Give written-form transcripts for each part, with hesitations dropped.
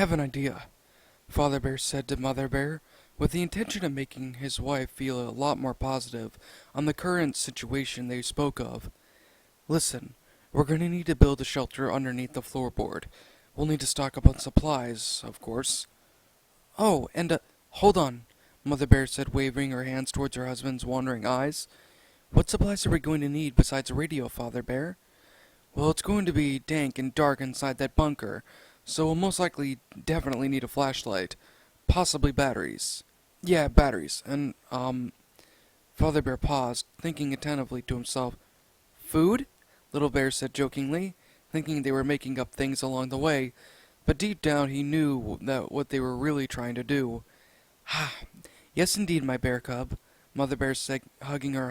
have an idea, Father Bear said to Mother Bear, with the intention of making his wife feel a lot more positive on the current situation they spoke of. Listen, we're going to need to build a shelter underneath the floorboard. We'll need to stock up on supplies, of course. Oh, and, hold on, Mother Bear said, waving her hands towards her husband's wandering eyes. What supplies are we going to need besides a radio, Father Bear? Well, it's going to be dank and dark inside that bunker, so we'll most likely definitely need a flashlight. Possibly batteries. Yeah, batteries. And, Father Bear paused, thinking attentively to himself. Food? Little Bear said jokingly, thinking they were making up things along the way, but deep down he knew that what they were really trying to do. Ah, yes indeed, my bear cub, Mother Bear said, hugging her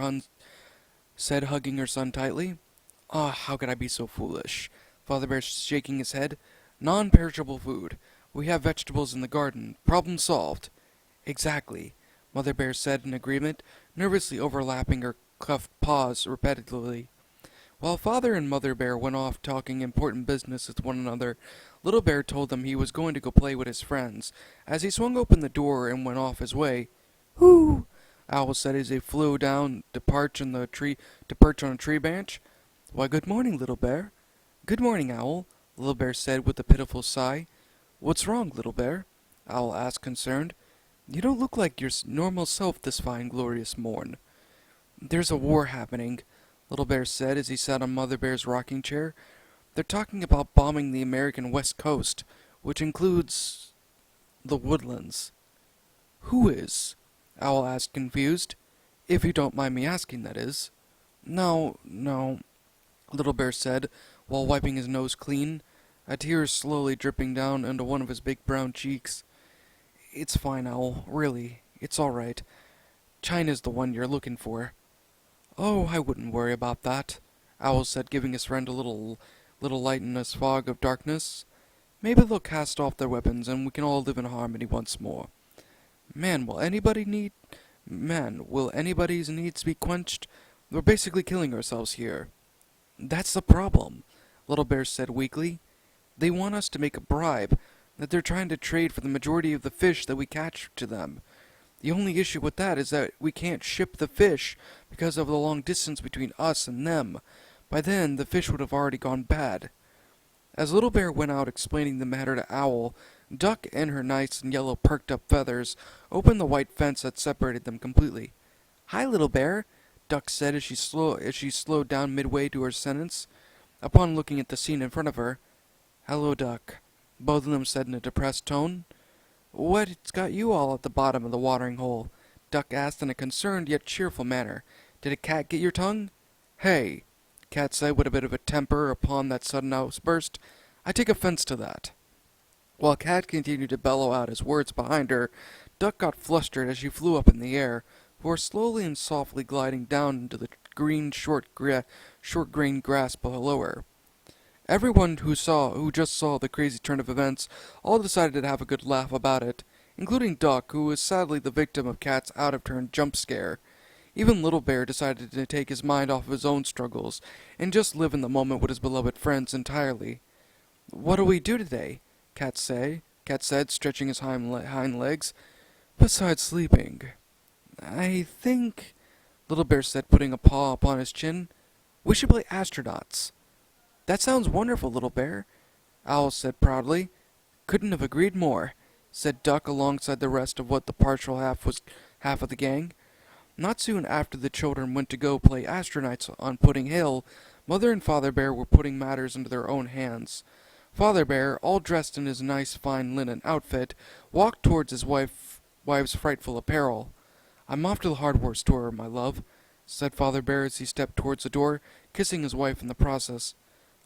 son tightly. Ah, how could I be so foolish? Father Bear shaking his head. Non-perishable food. We have vegetables in the garden. Problem solved. Exactly, Mother Bear said in agreement, nervously overlapping her cuffed paws repetitively. While Father and Mother Bear went off talking important business with one another, Little Bear told them he was going to go play with his friends. As he swung open the door and went off his way, "Hoo!" Owl said as he flew down to perch on a tree branch. Why, good morning, Little Bear. Good morning, Owl, Little Bear said with a pitiful sigh. What's wrong, Little Bear? Owl asked, concerned. You don't look like your normal self this fine, glorious morn. There's a war happening, Little Bear said as he sat on Mother Bear's rocking chair. They're talking about bombing the American West Coast, which includes the woodlands. Who is? Owl asked, confused. If you don't mind me asking, that is. No, Little Bear said, while wiping his nose clean, a tear slowly dripping down into one of his big brown cheeks. It's fine, Owl, really. It's all right. China's the one you're looking for. Oh, I wouldn't worry about that, Owl said, giving his friend a little light in this fog of darkness. Maybe they'll cast off their weapons and we can all live in harmony once more. Man, will anybody's needs be quenched? We're basically killing ourselves here. That's the problem, Little Bear said weakly. They want us to make a bribe that they're trying to trade for the majority of the fish that we catch to them. The only issue with that is that we can't ship the fish because of the long distance between us and them. By then, the fish would have already gone bad. As Little Bear went out explaining the matter to Owl, Duck and her nice and yellow perked-up feathers opened the white fence that separated them completely. Hi, Little Bear, Duck said as she slowed down midway to her sentence, upon looking at the scene in front of her. Hello, Duck, both of them said in a depressed tone. What's got you all at the bottom of the watering hole? Duck asked in a concerned yet cheerful manner. Did a cat get your tongue? Hey, Cat said with a bit of a temper upon that sudden outburst. I take offense to that. While Cat continued to bellow out his words behind her, Duck got flustered as she flew up in the air, before slowly and softly gliding down into the green short-grained grass below her. Everyone who just saw the crazy turn of events all decided to have a good laugh about it, including Duck, who was sadly the victim of Cat's out-of-turn jump scare. Even Little Bear decided to take his mind off of his own struggles and just live in the moment with his beloved friends entirely. What do we do today? Cat said, stretching his hind legs. Besides sleeping. I think, Little Bear said, putting a paw upon his chin, we should play astronauts. That sounds wonderful, Little Bear, Owl said proudly. Couldn't have agreed more, said Duck alongside the rest of what the partial half of the gang. Not soon after the children went to go play astronauts on Pudding Hill, Mother and Father Bear were putting matters into their own hands. Father Bear, all dressed in his nice fine linen outfit, walked towards his wife's frightful apparel. I'm off to the hardware store, my love, said Father Bear as he stepped towards the door, kissing his wife in the process.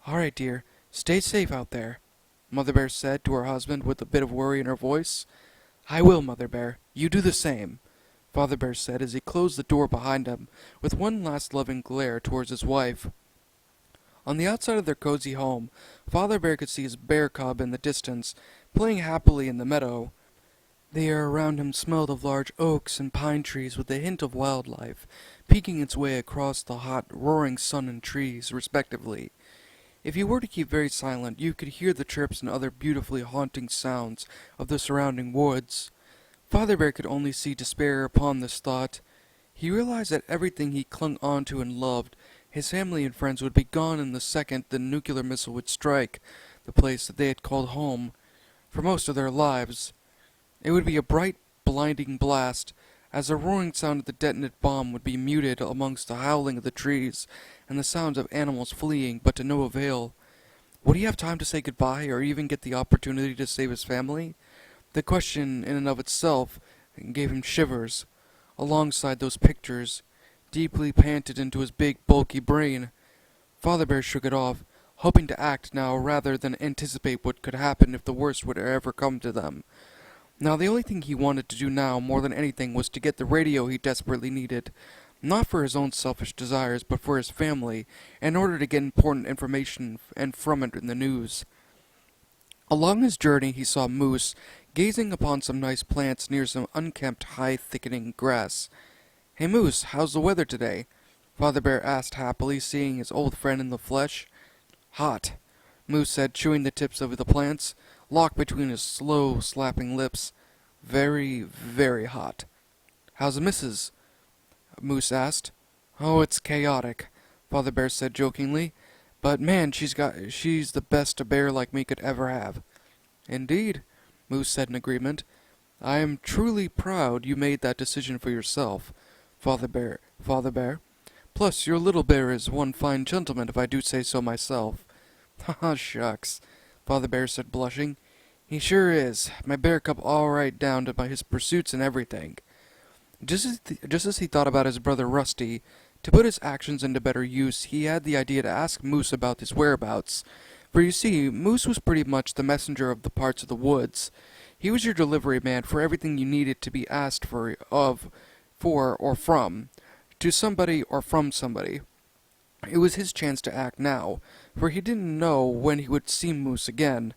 All right, dear. Stay safe out there, Mother Bear said to her husband with a bit of worry in her voice. I will, Mother Bear. You do the same, Father Bear said as he closed the door behind him, with one last loving glare towards his wife. On the outside of their cozy home, Father Bear could see his bear cub in the distance, playing happily in the meadow. The air around him smelled of large oaks and pine trees with a hint of wildlife, peeking its way across the hot, roaring sun and trees, respectively. If you were to keep very silent, you could hear the chirps and other beautifully haunting sounds of the surrounding woods. Father Bear could only see despair upon this thought. He realized that everything he clung onto and loved, his family and friends, would be gone in the second the nuclear missile would strike the place that they had called home for most of their lives. It would be a bright, blinding blast, as the roaring sound of the detonated bomb would be muted amongst the howling of the trees and the sounds of animals fleeing, but to no avail. Would he have time to say goodbye, or even get the opportunity to save his family? The question, in and of itself, gave him shivers, alongside those pictures, deeply planted into his big, bulky brain. Father Bear shook it off, hoping to act now rather than anticipate what could happen if the worst would ever come to them. Now, the only thing he wanted to do now, more than anything, was to get the radio he desperately needed. Not for his own selfish desires, but for his family, in order to get important information and from it in the news. Along his journey he saw Moose, gazing upon some nice plants near some unkempt, high-thickening grass. "Hey Moose, how's the weather today?" Father Bear asked happily, seeing his old friend in the flesh. "Hot," Moose said, chewing the tips of the plants, locked between his slow, slapping lips. "Very, very hot." "How's the missus?" Moose asked. "Oh, it's chaotic," Father Bear said jokingly. "But man, she's the best a bear like me could ever have." "Indeed," Moose said in agreement. "I am truly proud you made that decision for yourself, Father Bear. Plus, your little bear is one fine gentleman, if I do say so myself." "Haha, shucks," Father Bear said, blushing. "He sure is. My bear cub all right down to his pursuits and everything." Just as he thought about his brother Rusty, to put his actions into better use, he had the idea to ask Moose about his whereabouts. For you see, Moose was pretty much the messenger of the parts of the woods. He was your delivery man for everything you needed to be asked for, or from, to somebody or from somebody. It was his chance to act now, for he didn't know when he would see Moose again.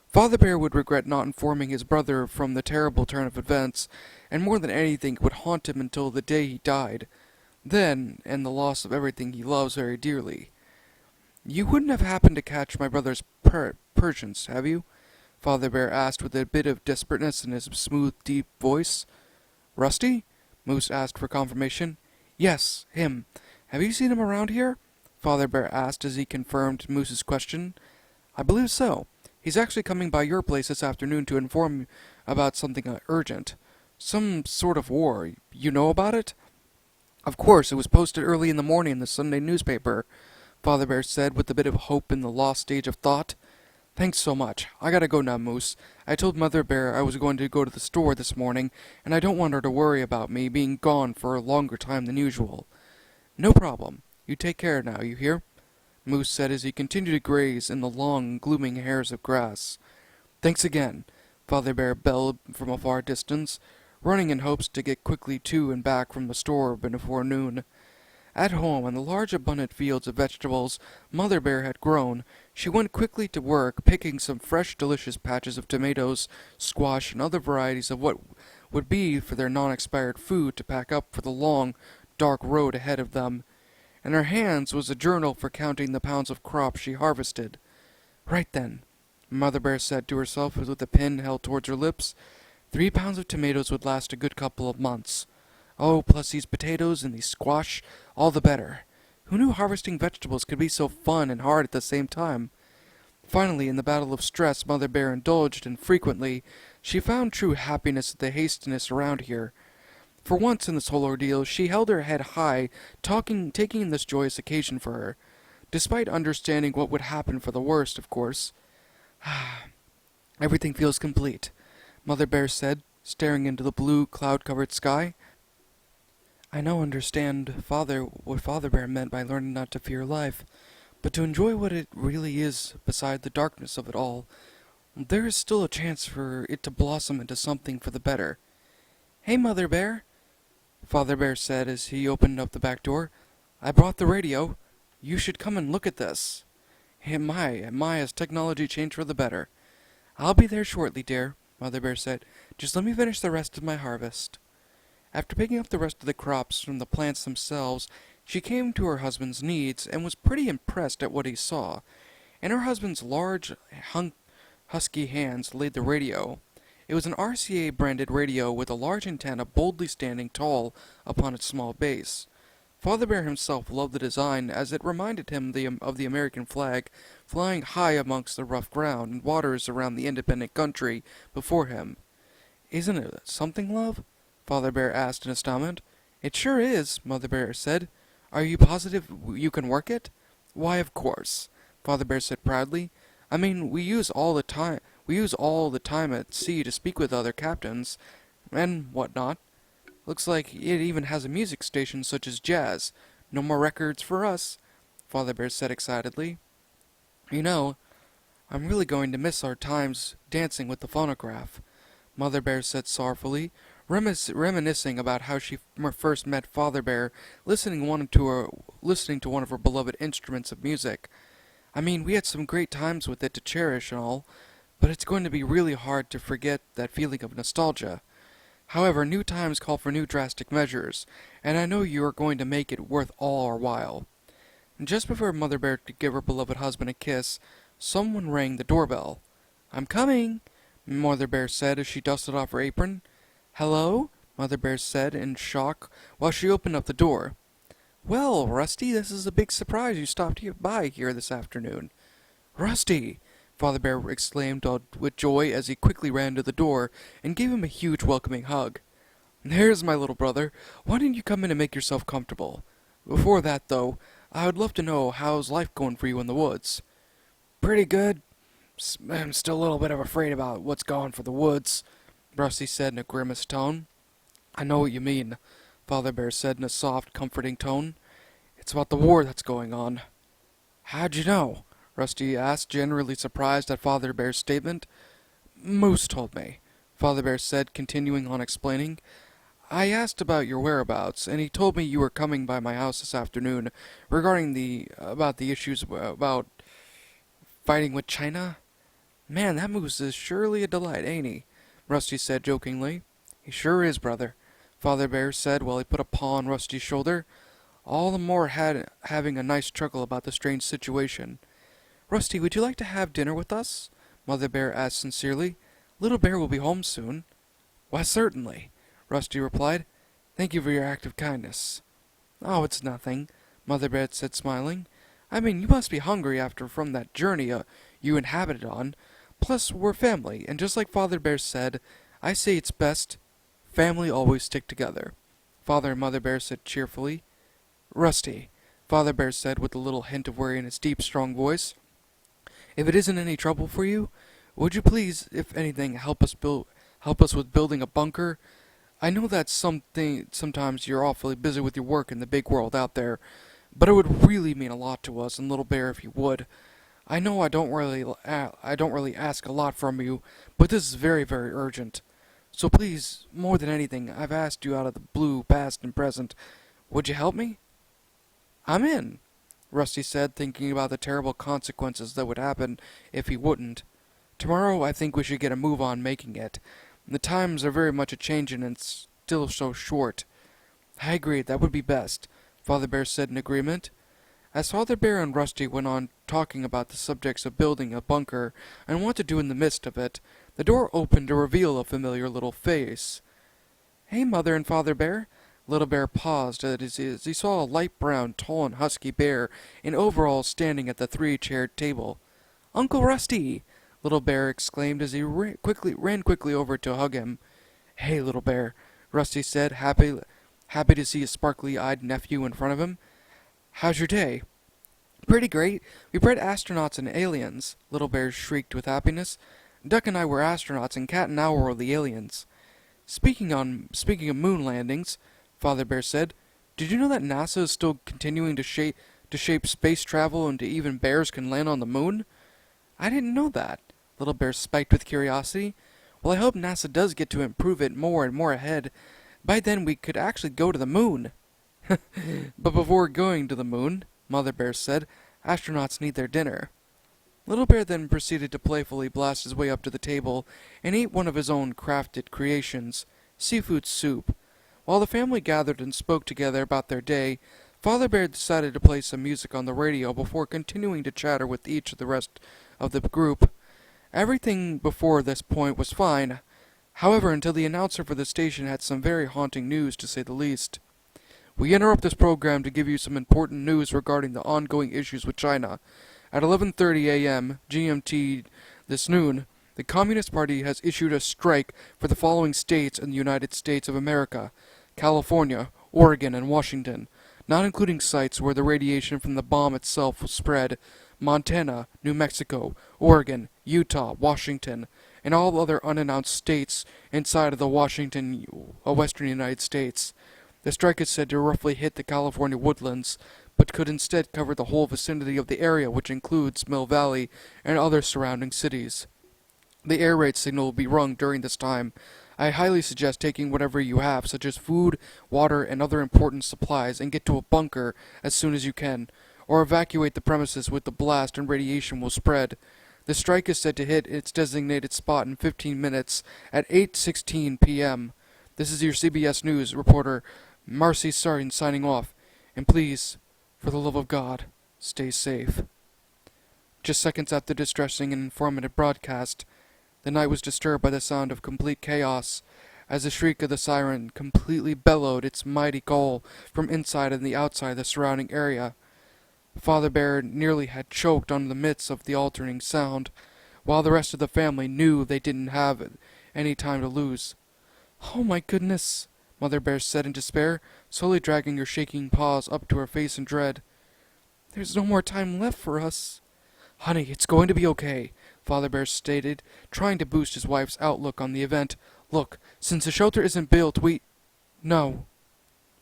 Father Bear would regret not informing his brother from the terrible turn of events, and more than anything it would haunt him until the day he died. Then, and the loss of everything he loves very dearly. "You wouldn't have happened to catch my brother's Persians, have you?" Father Bear asked with a bit of desperateness in his smooth, deep voice. "Rusty?" Moose asked for confirmation. "Yes, him. Have you seen him around here?" Father Bear asked as he confirmed Moose's question. "I believe so. He's actually coming by your place this afternoon to inform you about something urgent. Some sort of war. You know about it?" "Of course, it was posted early in the morning in the Sunday newspaper," Father Bear said with a bit of hope in the lost stage of thought. "Thanks so much. I gotta go now, Moose. I told Mother Bear I was going to go to the store this morning, and I don't want her to worry about me being gone for a longer time than usual." "No problem. You take care now, you hear?" Moose said as he continued to graze in the long, glooming hairs of grass. "Thanks again," Father Bear bellowed from a far distance, running in hopes to get quickly to and back from the store before noon. At home, in the large abundant fields of vegetables Mother Bear had grown, she went quickly to work, picking some fresh, delicious patches of tomatoes, squash, and other varieties of what would be for their non-expired food to pack up for the long, dark road ahead of them. In her hands was a journal for counting the pounds of crop she harvested. "Right then," Mother Bear said to herself with a pen held towards her lips. 3 pounds of tomatoes would last a good couple of months. Oh, plus these potatoes and these squash, all the better. Who knew harvesting vegetables could be so fun and hard at the same time? Finally, in the battle of stress Mother Bear indulged in frequently, she found true happiness in the hastiness around here. For once in this whole ordeal, she held her head high, taking this joyous occasion for her, despite understanding what would happen for the worst, of course. "Everything feels complete," Mother Bear said, staring into the blue, cloud-covered sky. "I now understand what Father Bear meant by learning not to fear life, but to enjoy what it really is beside the darkness of it all. There is still a chance for it to blossom into something for the better. Hey, Mother Bear," Father Bear said as he opened up the back door. "I brought the radio. You should come and look at this. My, has technology changed for the better." "I'll be there shortly, dear," Mother Bear said. "Just let me finish the rest of my harvest." After picking up the rest of the crops from the plants themselves, she came to her husband's needs and was pretty impressed at what he saw. In her husband's large, husky hands laid the radio. It was an RCA-branded radio with a large antenna boldly standing tall upon its small base. Father Bear himself loved the design, as it reminded him of the American flag flying high amongst the rough ground and waters around the independent country before him. "Isn't it something, love?" Father Bear asked in astonishment. "It sure is," Mother Bear said. "Are you positive you can work it?" "Why, of course," Father Bear said proudly. "I mean, we use all the time at sea to speak with other captains, and whatnot. Looks like it even has a music station such as jazz. No more records for us," Father Bear said excitedly. "You know, I'm really going to miss our times dancing with the phonograph," Mother Bear said sorrowfully, reminiscing about how she first met Father Bear listening to one of her beloved instruments of music. "I mean, we had some great times with it to cherish and all, but it's going to be really hard to forget that feeling of nostalgia. However, new times call for new drastic measures, and I know you are going to make it worth all our while." Just before Mother Bear could give her beloved husband a kiss, someone rang the doorbell. "I'm coming," Mother Bear said as she dusted off her apron. "Hello?" Mother Bear said in shock while she opened up the door. "Well, Rusty, this is a big surprise you stopped by here this afternoon." "Rusty!" Father Bear exclaimed with joy as he quickly ran to the door and gave him a huge welcoming hug. "There's my little brother. Why don't you come in and make yourself comfortable? Before that, though, I would love to know how's life going for you in the woods." "Pretty good. I'm still a little bit afraid about what's going for the woods," Rusty said in a grimaced tone. "I know what you mean," Father Bear said in a soft, comforting tone. "It's about the war that's going on." "How'd you know?" Rusty asked, genuinely surprised at Father Bear's statement. "Moose told me," Father Bear said, continuing on explaining. "I asked about your whereabouts, and he told me you were coming by my house this afternoon regarding about the issues about fighting with China. Man, that Moose is surely a delight, ain't he?" Rusty said jokingly. "He sure is, brother," Father Bear said while he put a paw on Rusty's shoulder, all the more having a nice chuckle about the strange situation. "Rusty, would you like to have dinner with us?" Mother Bear asked sincerely. "Little Bear will be home soon." "Why, certainly," Rusty replied. "Thank you for your act of kindness." "Oh, it's nothing," Mother Bear said, smiling. "I mean, you must be hungry from that journey you inhabited on. Plus, we're family, and just like Father Bear said, I say it's best family always stick together," Father and Mother Bear said cheerfully. "Rusty," Father Bear said with a little hint of worry in his deep, strong voice, "if it isn't any trouble for you, would you please, if anything, help us with building a bunker? I know that sometimes you're awfully busy with your work in the big world out there, but it would really mean a lot to us and Little Bear if you would. I know I don't really ask a lot from you, but this is very, very urgent. So please, more than anything, I've asked you out of the blue, past and present. Would you help me?" "I'm in," Rusty said, thinking about the terrible consequences that would happen if he wouldn't. "Tomorrow I think we should get a move on making it. The times are very much a-changin' and it's still so short." "I agree, that would be best," Father Bear said in agreement. As Father Bear and Rusty went on talking about the subjects of building a bunker and what to do in the midst of it, the door opened to reveal a familiar little face. "Hey, Mother and Father Bear." Little Bear paused as he saw a light brown, tall and husky bear in overalls standing at the three-chaired table. "Uncle Rusty!" Little Bear exclaimed as he ran quickly over to hug him. "Hey, Little Bear," Rusty said, happy to see his sparkly-eyed nephew in front of him. "How's your day?" "Pretty great. We bred astronauts and aliens," Little Bear shrieked with happiness. "Duck and I were astronauts, and Cat and Owl were the aliens." Speaking of moon landings," Father Bear said, "did you know that NASA is still continuing to shape space travel into even bears can land on the moon?" "I didn't know that," Little Bear spiked with curiosity. "Well, I hope NASA does get to improve it more and more ahead. By then we could actually go to the moon." "But before going to the moon," Mother Bear said, "astronauts need their dinner." Little Bear then proceeded to playfully blast his way up to the table and eat one of his own crafted creations, seafood soup. While the family gathered and spoke together about their day, Father Bear decided to play some music on the radio before continuing to chatter with each of the rest of the group. Everything before this point was fine, however, until the announcer for the station had some very haunting news, to say the least. We interrupt this program to give you some important news regarding the ongoing issues with China. At 11:30 a.m. GMT this noon, the Communist Party has issued a strike for the following states in the United States of America: California, Oregon, and Washington, not including sites where the radiation from the bomb itself was spread: Montana, New Mexico, Oregon, Utah, Washington, and all other unannounced states inside of the Western United States. The strike is said to roughly hit the California woodlands, but could instead cover the whole vicinity of the area, which includes Mill Valley and other surrounding cities. The air raid signal will be rung during this time. I highly suggest taking whatever you have, such as food, water, and other important supplies, and get to a bunker as soon as you can, or evacuate the premises with the blast and radiation will spread. The strike is said to hit its designated spot in 15 minutes at 8:16 p.m. This is your CBS News reporter, Marcy Sartin, signing off. And please, for the love of God, stay safe. Just seconds after the distressing and informative broadcast, the night was disturbed by the sound of complete chaos, as the shriek of the siren completely bellowed its mighty call from inside and the outside of the surrounding area. Father Bear nearly had choked on the midst of the alternating sound, while the rest of the family knew they didn't have any time to lose. "Oh my goodness," Mother Bear said in despair, slowly dragging her shaking paws up to her face in dread. "There's no more time left for us." "Honey, it's going to be okay," Father Bear stated, trying to boost his wife's outlook on the event. "Look, since the shelter isn't built, No,"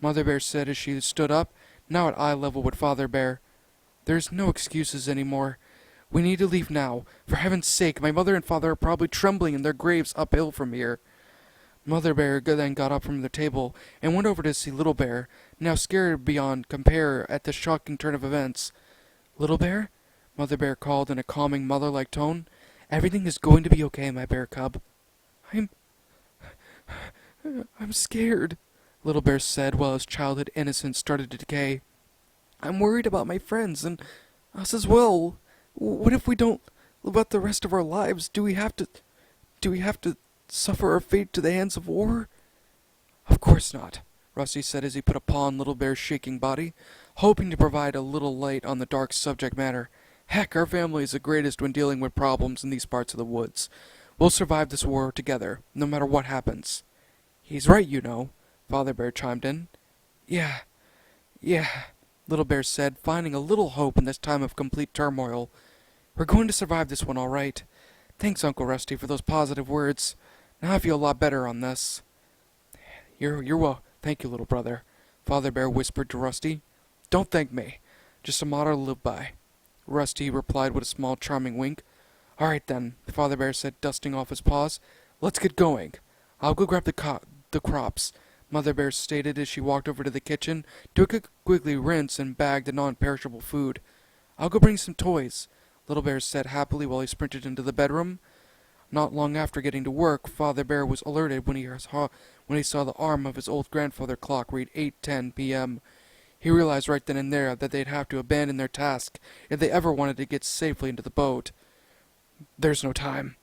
Mother Bear said as she stood up, now at eye level with Father Bear. "There's no excuses anymore. We need to leave now. For heaven's sake, my mother and father are probably trembling in their graves uphill from here." Mother Bear then got up from the table and went over to see Little Bear, now scared beyond compare at the shocking turn of events. "Little Bear?" Mother Bear called in a calming, mother-like tone. "Everything is going to be okay, my bear cub." I'm scared," Little Bear said while his childhood innocence started to decay. "I'm worried about my friends and us as well. What if we don't live out the rest of our lives? Do we have to suffer our fate to the hands of war?" "Of course not," Rusty said as he put a paw on Little Bear's shaking body, hoping to provide a little light on the dark subject matter. "Heck, our family is the greatest when dealing with problems in these parts of the woods. We'll survive this war together, no matter what happens." "He's right, you know," Father Bear chimed in. Yeah, Little Bear said, finding a little hope in this time of complete turmoil. "We're going to survive this one all right. Thanks, Uncle Rusty, for those positive words. Now I feel a lot better on this." You're well. Thank you, little brother," Father Bear whispered to Rusty. "Don't thank me. Just a motto to live by," Rusty replied with a small, charming wink. "All right, then," the Father Bear said, dusting off his paws. "Let's get going. I'll go grab the crops," Mother Bear stated as she walked over to the kitchen to quickly rinse and bag the non-perishable food. "I'll go bring some toys," Little Bear said happily while he sprinted into the bedroom. Not long after getting to work, Father Bear was alerted when he saw the arm of his old grandfather clock read 8:10 p.m. He realized right then and there that they'd have to abandon their task if they ever wanted to get safely into the boat. "There's no time,"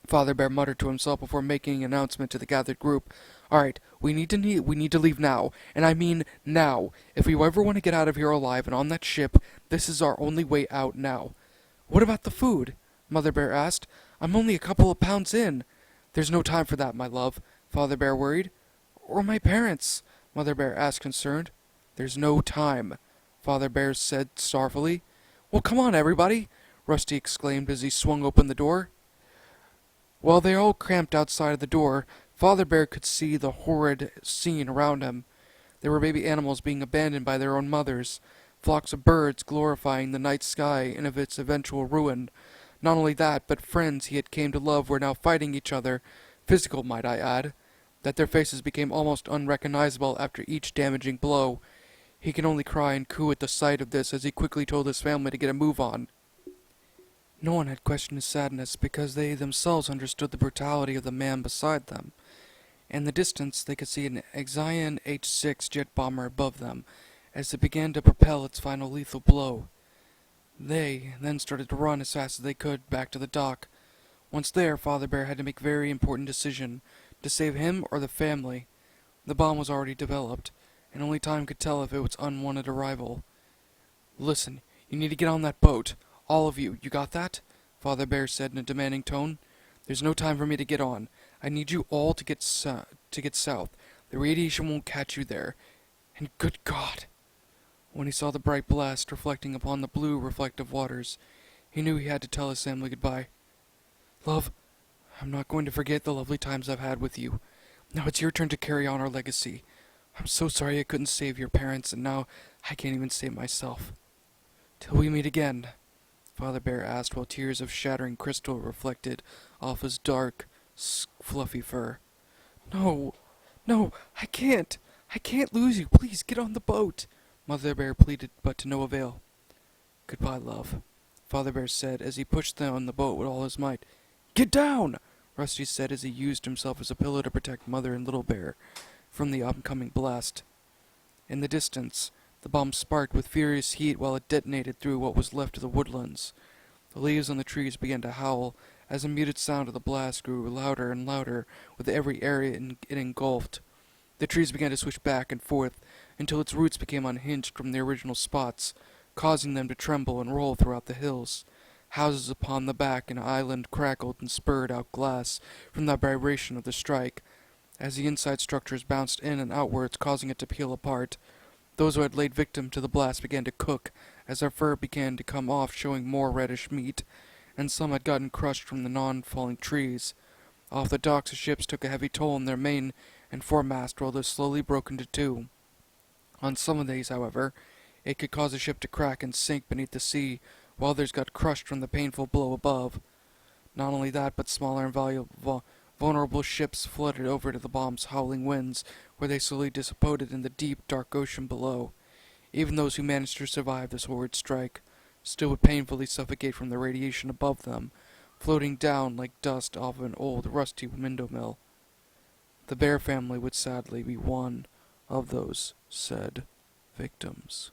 Father Bear muttered to himself before making an announcement to the gathered group. "All right, we need to leave now, and I mean now. If we ever want to get out of here alive and on that ship, this is our only way out now." "What about the food?" Mother Bear asked. "I'm only a couple of pounds in." "There's no time for that, my love," Father Bear worried. "Or my parents?" Mother Bear asked, concerned. "There's no time," Father Bear said sorrowfully. "Well, come on, everybody," Rusty exclaimed as he swung open the door. While they all cramped outside of the door, Father Bear could see the horrid scene around him. There were baby animals being abandoned by their own mothers, flocks of birds glorifying the night sky and of its eventual ruin. Not only that, but friends he had came to love were now fighting each other, physical might I add, that their faces became almost unrecognizable after each damaging blow. He could only cry and coo at the sight of this as he quickly told his family to get a move on. No one had questioned his sadness because they themselves understood the brutality of the man beside them. In the distance they could see an Axion H-6 jet bomber above them, as it began to propel its final lethal blow. They then started to run as fast as they could back to the dock. Once there, Father Bear had to make a very important decision to save him or the family. The bomb was already developed, and only time could tell if it was unwanted arrival. Listen, you need to get on that boat. All of you. You got that? Father Bear said in a demanding tone. There's no time for me to get on. I need you all to get south. The radiation won't catch you there. And good God! When he saw the bright blast reflecting upon the blue reflective waters, he knew he had to tell his family goodbye. Love, I'm not going to forget the lovely times I've had with you. Now it's your turn to carry on our legacy. I'm so sorry I couldn't save your parents, and now I can't even save myself. Till we meet again, Father Bear asked while tears of shattering crystal reflected off his dark, fluffy fur. No, no, I can't. I can't lose you. Please get on the boat. Mother Bear pleaded, but to no avail. Goodbye, love, Father Bear said as he pushed them on the boat with all his might. Get down! Rusty said as he used himself as a pillow to protect Mother and Little Bear from the oncoming blast. In the distance, the bomb sparked with furious heat while it detonated through what was left of the woodlands. The leaves on the trees began to howl as the muted sound of the blast grew louder and louder with every area it engulfed. The trees began to switch back and forth until its roots became unhinged from their original spots, causing them to tremble and roll throughout the hills. Houses upon the back and island crackled and spurred out glass from the vibration of the strike, as the inside structures bounced in and outwards, causing it to peel apart. Those who had laid victim to the blast began to cook, as their fur began to come off, showing more reddish meat, and some had gotten crushed from the non-falling trees. Off the docks, the ships took a heavy toll on their main and foremast, while they slowly broke into two. On some of these, however, it could cause a ship to crack and sink beneath the sea, while others got crushed from the painful blow above. Not only that, but smaller and vulnerable ships floated over to the bomb's howling winds, where they slowly dissipated in the deep, dark ocean below. Even those who managed to survive this horrid strike still would painfully suffocate from the radiation above them, floating down like dust off an old, rusty window mill. The Bear family would sadly be one of those said victims.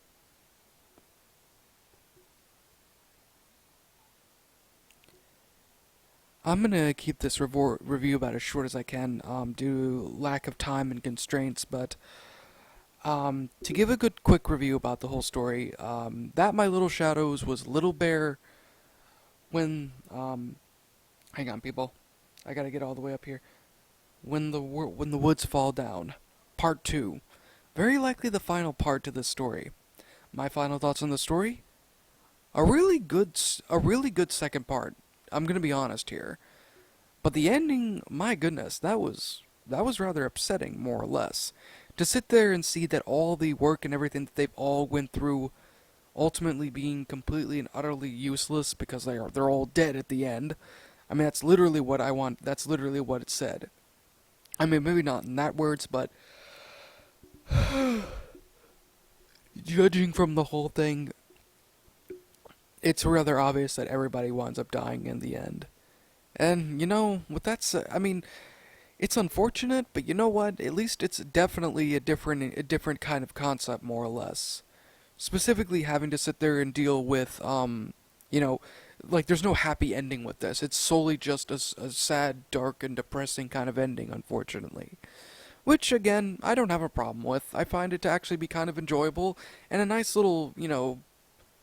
I'm gonna keep this review about as short as I can, due to lack of time and constraints, but to give a good quick review about the whole story, that My Little Shadows was Little Bear when, hang on people, I gotta get all the way up here, when the woods fall down, part 2, very likely the final part to this story. My final thoughts on the story? A really good second part. I'm gonna be honest here, but the ending, my goodness, that was rather upsetting, more or less. To sit there and see that all the work and everything that they've all went through, ultimately being completely and utterly useless because they're all dead at the end. I mean, that's literally what I want. That's literally what it said. I mean, maybe not in that words, but judging from the whole thing, it's rather obvious that everybody winds up dying in the end. And, you know, with that said, I mean, it's unfortunate, but you know what? At least it's definitely a different kind of concept, more or less. Specifically having to sit there and deal with, you know, like there's no happy ending with this. It's solely just a sad, dark, and depressing kind of ending, unfortunately. Which, again, I don't have a problem with. I find it to actually be kind of enjoyable, and a nice little, you know,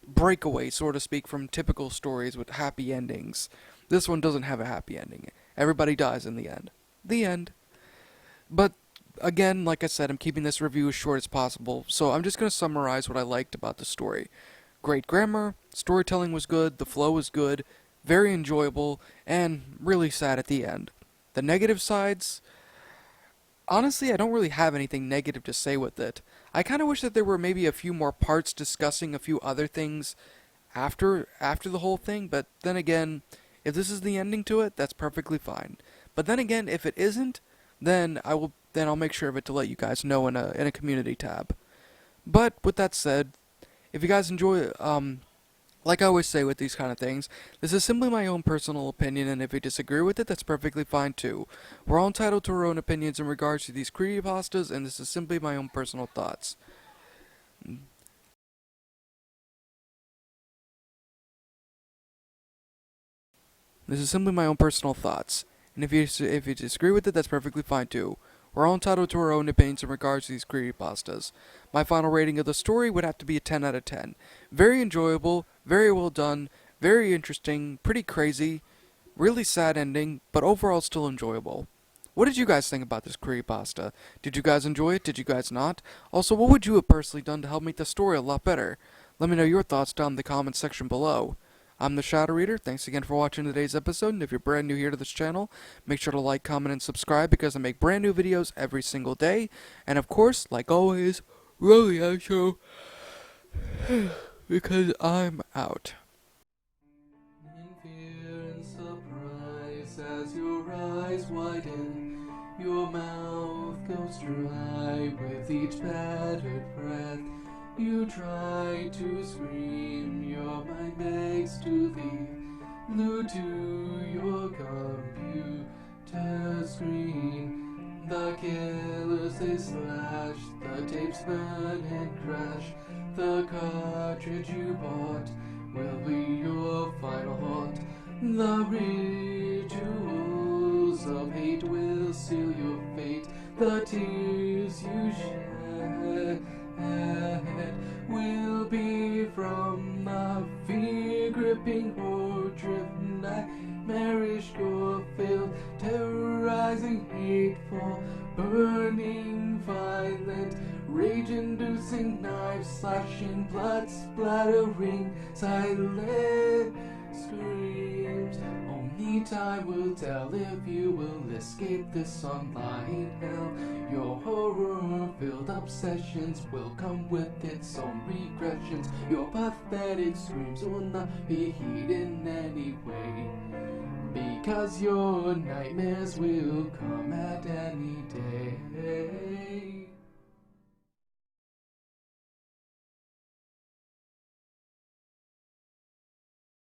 breakaway, so to speak, from typical stories with happy endings. This one doesn't have a happy ending. Everybody dies in the end. The end. But, again, like I said, I'm keeping this review as short as possible, so I'm just going to summarize what I liked about the story. Great grammar, storytelling was good, the flow was good, very enjoyable, and really sad at the end. The negative sides, honestly, I don't really have anything negative to say with it. I kind of wish that there were maybe a few more parts discussing a few other things after the whole thing, but then again, if this is the ending to it, that's perfectly fine. But then again, if it isn't, then I'll make sure of it to let you guys know in a community tab. But with that said, if you guys enjoy, like I always say with these kind of things, this is simply my own personal opinion, and if you disagree with it, that's perfectly fine too. We're all entitled to our own opinions in regards to these creepypastas, and this is simply my own personal thoughts. This is simply my own personal thoughts, and if you disagree with it, that's perfectly fine too. We're all entitled to our own opinions in regards to these creepypastas. My final rating of the story would have to be a 10 out of 10. Very enjoyable, very well done, very interesting, pretty crazy, really sad ending, but overall still enjoyable. What did you guys think about this creepypasta? Did you guys enjoy it? Did you guys not? Also, what would you have personally done to help make the story a lot better? Let me know your thoughts down in the comments section below. I'm the Shadow Reader. Thanks again for watching today's episode, and if you're brand new here to this channel, make sure to like, comment, and subscribe because I make brand new videos every single day. And of course, like always, really outro because I'm out. In fear and surprise as your eyes widen, your mouth goes dry with each battered breath. You try to scream, your mind begs to leave, glued to your computer screen. The killers they slash, the tapes burn and crash. The cartridge you bought will be your final haunt. The rituals of hate will seal your fate. The tears you shed will be from the fear-gripping, horror-driven, nightmarish, gore-filled, terrorizing, hateful, burning, violent, rage-inducing, knife-slashing, blood-splattering, silent screams. Only time will tell if you will escape this online hell. Your horror-filled obsessions will come with its own regressions. Your pathetic screams will not be heeded in any way, because your nightmares will come at any day.